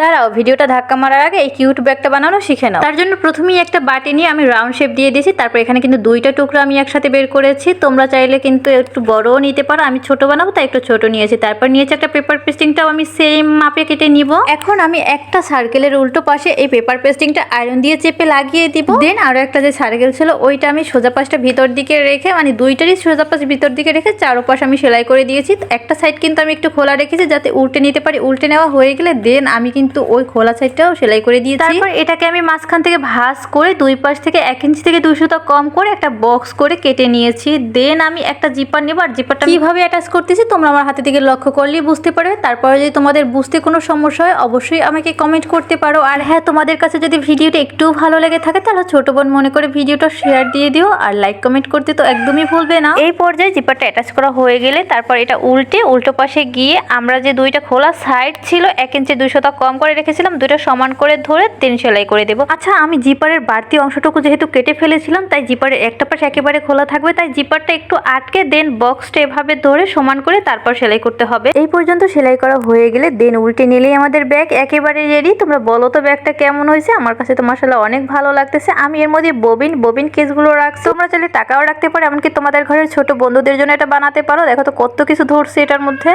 দাঁড়াও, ভিডিওটা ধাক্কা মারার আগে এই কিউট ব্যাগটা বানানো শিখে নাও। তার জন্য প্রথমেই একটা বাটি নিয়ে আমি রাউন্ড শেপ দিয়ে দিয়েছি। তারপর এখানে কিন্তু দুইটা টুকরো আমি একসাথে বের করেছি। তোমরা চাইলে কিন্তু একটু বড়ও নিতে পারো, আমি ছোট বানাবো তাই একটু ছোট নিয়েছি। তারপর নিয়েছি একটা পেপার পেস্টিংটাও আমি সেম মাপে কেটে নিব। এখন আমি একটা সার্কেলের উল্টো পাশে এই পেপার পেস্টিংটা আয়রন দিয়ে চেপে লাগিয়ে দিব। দেন আরো একটা যে সার্কেল ছিল ওইটা আমি সোজা পাশটা ভিতর দিকে রেখে, মানে দুইটারই সোজা পাশ ভিতর দিকে রেখে চারোপাশ আমি সেলাই করে দিয়েছি। একটা সাইড কিন্তু আমি একটু খোলা রেখেছি যাতে উল্টে নিতে পারি। উল্টে নেওয়া হয়ে গেলে দেন আমি কিন্তু ওই খোলা সাইডটাও সেলাই করে দিয়েছি। তারপর এটাকে আমি মাঝখান থেকে ভাঁজ করে দুই পাশ থেকে 1 ইঞ্চি থেকে 2 সুতা কম করে একটা বক্স করে কেটে নিয়েছি। দেন আমি একটা জিপার নেব, আর জিপারটা কিভাবে অ্যাটাচ করতেছি তোমরা আমার হাতে থেকে লক্ষ্য করলেই বুঝতে পারবে। তারপরে যদি তোমাদের বুঝতে কোনো সমস্যা হয় অবশ্যই আমাকে কমেন্ট করতে পারো। আর হ্যাঁ, তোমাদের কাছে যদি ভিডিওটা একটু ভালো লেগে থাকে তাহলে ছোট বোন মনে করে ভিডিওটা শেয়ার দিয়ে দিও, আর লাইক কমেন্ট করতে তো একদমই ভুলবে না। এই পর্যায়ে জিপারটা অ্যাটাচ করা হয়ে গেলে তারপর এটা উল্টো পাশে গিয়ে আমরা যে দুইটা খোলা সাইড ছিল 1 ইঞ্চি 2 সুতা কম করে রেখেছিলাম, দুইটা সমান করে ধরে 3 সেলাই করে দেব। আচ্ছা, আমি জিপারের বাড়তি অংশটুকু যেহেতু কেটে ফেলেছিলাম তাই জিপারের একটা পাশ একেবারে খোলা থাকবে, তাই জিপারটা একটু আটকে দেন বক্সটা এভাবে ধরে সমান করে তারপর সেলাই করতে হবে। এই পর্যন্ত সেলাই করা হয়ে গেলে দেন উল্টে নিলেই আমাদের ব্যাগ একেবারে রেডি। তোমরা বলো তো ব্যাগটা কেমন হয়েছে? আমার কাছে তো মাশাআল্লাহ অনেক ভালো লাগতেছে। আমি এর মধ্যে ববিন কেসগুলো রাখছি। তোমরা চাইলে টাকাও রাখতে পারো, এমনকি তোমাদের ঘরের ছোট বন্ধুদের জন্য এটা বানাতে পারো। দেখো তো কত কিছু ধরছে এটার মধ্যে।